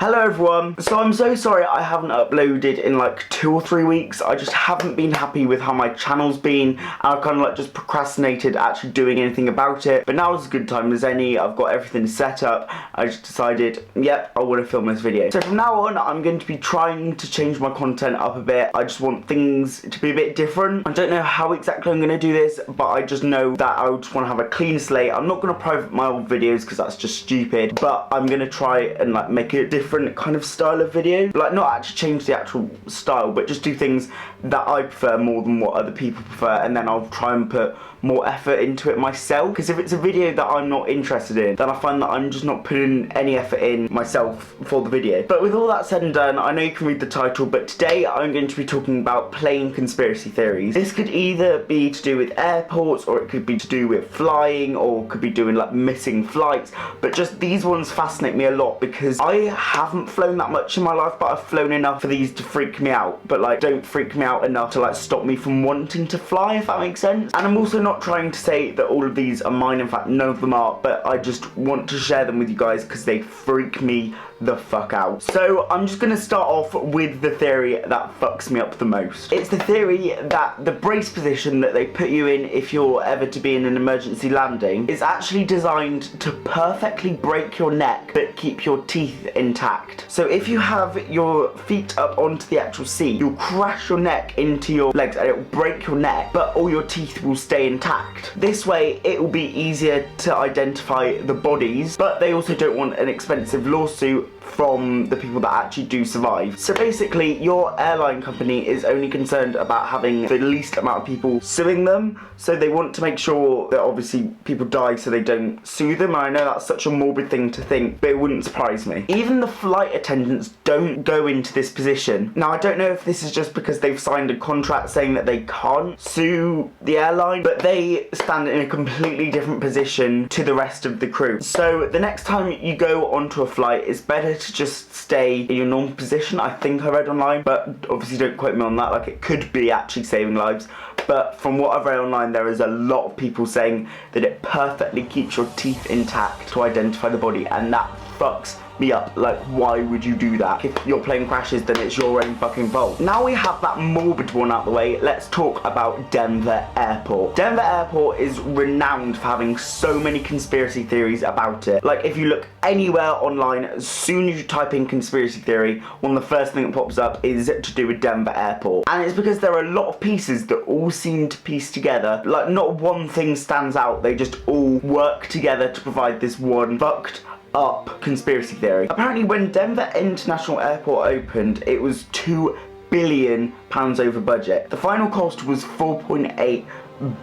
Hello everyone. So I'm so sorry I haven't uploaded in like 2 or 3 weeks. I just haven't been happy with how my channel's been, and I've kind of like just procrastinated actually doing anything about it. But now is as good time as any. I've got everything set up. I just decided, yep, I want to film this video. So from now on, I'm going to be trying to change my content up a bit. I just want things to be a bit different. I don't know how exactly I'm going to do this, but I just know that I just want to have a clean slate. I'm not going to private my old videos because that's just stupid, but I'm going to try and like make it different kind of style of video, like not actually change the actual style, but just do things that I prefer more than what other people prefer, and then I'll try and put more effort into it myself, because if it's a video that I'm not interested in, then I find that I'm just not putting any effort in myself for the video. But with all that said and done, I know you can read the title, but today I'm going to be talking about plain conspiracy theories. This could either be to do with airports, or it could be to do with flying, or could be doing like missing flights, but just these ones fascinate me a lot because I haven't flown that much in my life, but I've flown enough for these to freak me out, but like don't freak me out enough to like stop me from wanting to fly, if that makes sense. And I'm also not trying to say that all of these are mine, in fact none of them are, but I just want to share them with you guys because they freak me the fuck out. So I'm just gonna start off with the theory that fucks me up the most. It's the theory that the brace position that they put you in if you're ever to be in an emergency landing is actually designed to perfectly break your neck but keep your teeth intact. So if you have your feet up onto the actual seat, you'll crash your neck into your legs and it'll break your neck, but all your teeth will stay intact. This way it will be easier to identify the bodies, but they also don't want an expensive lawsuit from the people that actually do survive. So basically your airline company is only concerned about having the least amount of people suing them, so they want to make sure that obviously people die so they don't sue them. And I know that's such a morbid thing to think, but it wouldn't surprise me. Even the flight attendants don't go into this position. Now I don't know if this is just because they've signed a contract saying that they can't sue the airline, but they stand in a completely different position to the rest of the crew. So the next time you go onto a flight, it's better to just stay in your normal position. I think I read online, but obviously don't quote me on that, like it could be actually saving lives, but from what I've read online there is a lot of people saying that it perfectly keeps your teeth intact to identify the body, and that fucks me up. Like, why would you do that? If your plane crashes, then it's your own fucking fault. Now we have that morbid one out the way, let's talk about Denver Airport. Denver Airport is renowned for having so many conspiracy theories about it. Like, if you look anywhere online, as soon as you type in conspiracy theory, one of the first thing that pops up is to do with Denver Airport. And it's because there are a lot of pieces that all seem to piece together. Like, not one thing stands out, they just all work together to provide this one fucked up conspiracy theory. Apparently when Denver International Airport opened, it was £2 billion over budget. The final cost was 4.8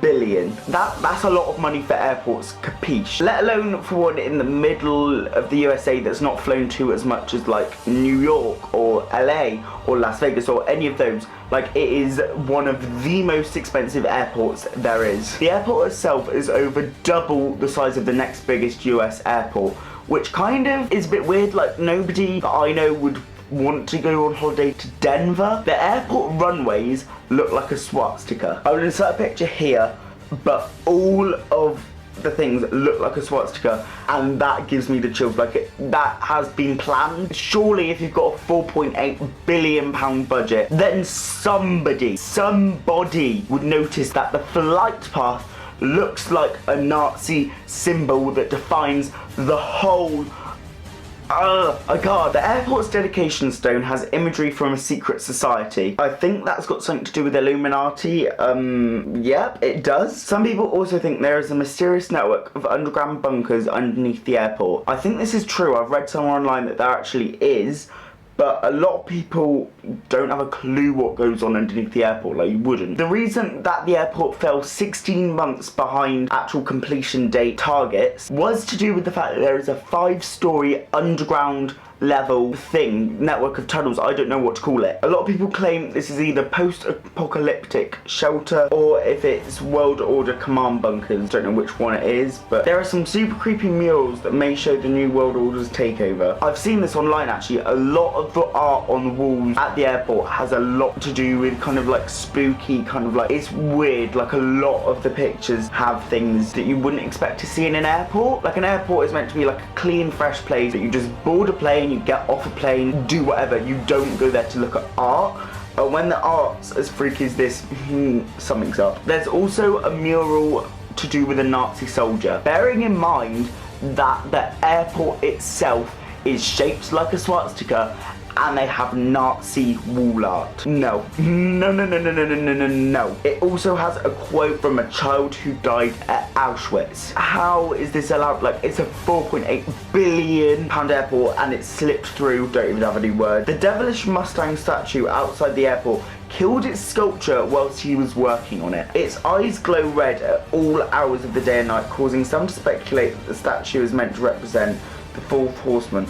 billion. That's a lot of money for airports, capiche? Let alone for one in the middle of the USA that's not flown to as much as like New York or LA or Las Vegas or any of those. Like, it is one of the most expensive airports there is. The airport itself is over double the size of the next biggest US airport, which kind of is a bit weird. Like, nobody that I know would want to go on holiday to Denver. The airport runways look like a swastika. I will insert a picture here, but all of the things look like a swastika, and that gives me the chills. Like, that has been planned. Surely if you've got a 4.8 billion pound budget, then somebody would notice that the flight path looks like a Nazi symbol that defines the whole. God. The airport's dedication stone has imagery from a secret society. I think that's got something to do with Illuminati. Yep, it does. Some people also think there is a mysterious network of underground bunkers underneath the airport. I think this is true. I've read somewhere online that there actually is, but a lot of people don't have a clue what goes on underneath the airport, like you wouldn't. The reason that the airport fell 16 months behind actual completion date targets was to do with the fact that there is a 5-story underground level thing, network of tunnels, I don't know what to call it. A lot of people claim this is either post-apocalyptic shelter or if it's World Order command bunkers. Don't know which one it is, but there are some super creepy murals that may show the New World Order's takeover. I've seen this online actually. A lot of the art on the walls at the airport has a lot to do with kind of like spooky, kind of like, it's weird. Like, a lot of the pictures have things that you wouldn't expect to see in an airport. Like, an airport is meant to be like a clean, fresh place that you just board a plane, plane, you get off a plane, do whatever. You don't go there to look at art. But when the art's as freaky as this, something's up. There's also a mural to do with a Nazi soldier. Bearing in mind that the airport itself is shaped like a swastika and they have Nazi wall art. No. No. It also has a quote from a child who died at Auschwitz. How is this allowed? Like, it's a £4.8 billion airport and it slipped through, don't even have any word. The devilish Mustang statue outside the airport killed its sculpture whilst he was working on it. Its eyes glow red at all hours of the day and night, causing some to speculate that the statue is meant to represent the fourth horseman,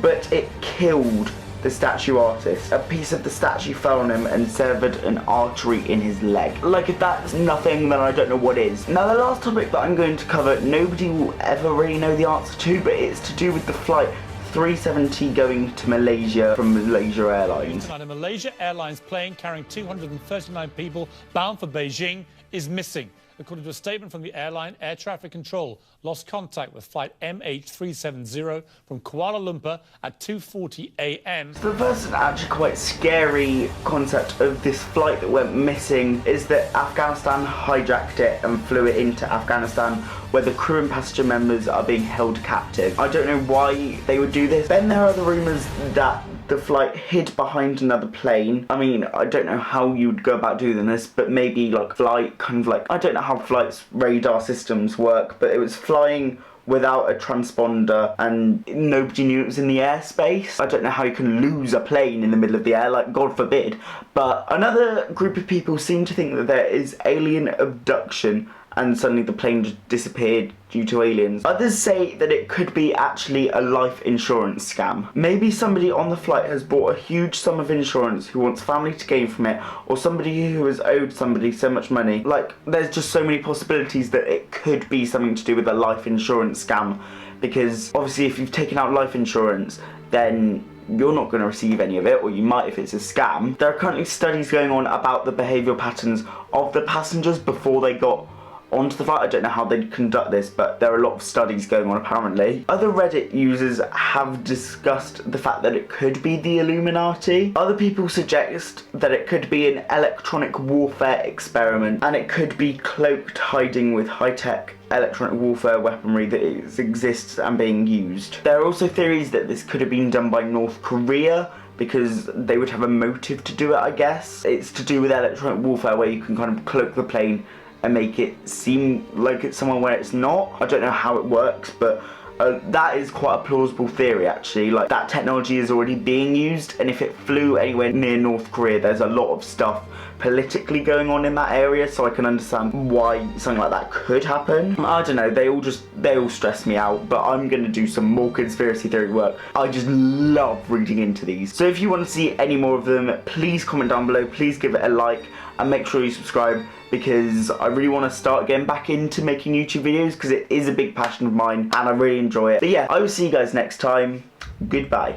but it killed the statue artist. A piece of the statue fell on him and severed an artery in his leg. Like, if that's nothing, then I don't know what is. Now, the last topic that I'm going to cover, nobody will ever really know the answer to, but it's to do with the flight 370 going to Malaysia from Malaysia Airlines. Tonight, a Malaysia Airlines plane carrying 239 people bound for Beijing is missing. According to a statement from the airline, air traffic control lost contact with flight MH370 from Kuala Lumpur at 2:40 a.m. The first and actually quite scary concept of this flight that went missing is that Afghanistan hijacked it and flew it into Afghanistan, where the crew and passenger members are being held captive. I don't know why they would do this. Then there are the rumours that the flight hid behind another plane. I mean, I don't know how you would go about doing this, but maybe like flight, kind of like, I don't know how flight's radar systems work, but it was flying without a transponder and nobody knew it was in the airspace. I don't know how you can lose a plane in the middle of the air, like, God forbid. But another group of people seem to think that there is alien abduction and suddenly the plane just disappeared due to aliens. Others say that it could be actually a life insurance scam. Maybe somebody on the flight has bought a huge sum of insurance who wants family to gain from it, or somebody who has owed somebody so much money. Like, there's just so many possibilities that it could be something to do with a life insurance scam, because obviously if you've taken out life insurance, then you're not going to receive any of it, or you might if it's a scam. There are currently studies going on about the behavioural patterns of the passengers before they got onto the flight. I don't know how they'd conduct this, but there are a lot of studies going on apparently. Other Reddit users have discussed the fact that it could be the Illuminati. Other people suggest that it could be an electronic warfare experiment, and it could be cloaked hiding with high-tech electronic warfare weaponry that exists and being used. There are also theories that this could have been done by North Korea, because they would have a motive to do it, I guess. It's to do with electronic warfare, where you can kind of cloak the plane and make it seem like it's somewhere where it's not. I don't know how it works, but that is quite a plausible theory actually. Like, that technology is already being used, and if it flew anywhere near North Korea, there's a lot of stuff politically going on in that area, so I can understand why something like that could happen. I don't know, they all stress me out, but I'm gonna do some more conspiracy theory work. I just love reading into these. So if you want to see any more of them, please comment down below, please give it a like, and make sure you subscribe, because I really want to start getting back into making YouTube videos, because it is a big passion of mine and I really enjoy it. But yeah, I will see you guys next time. Goodbye.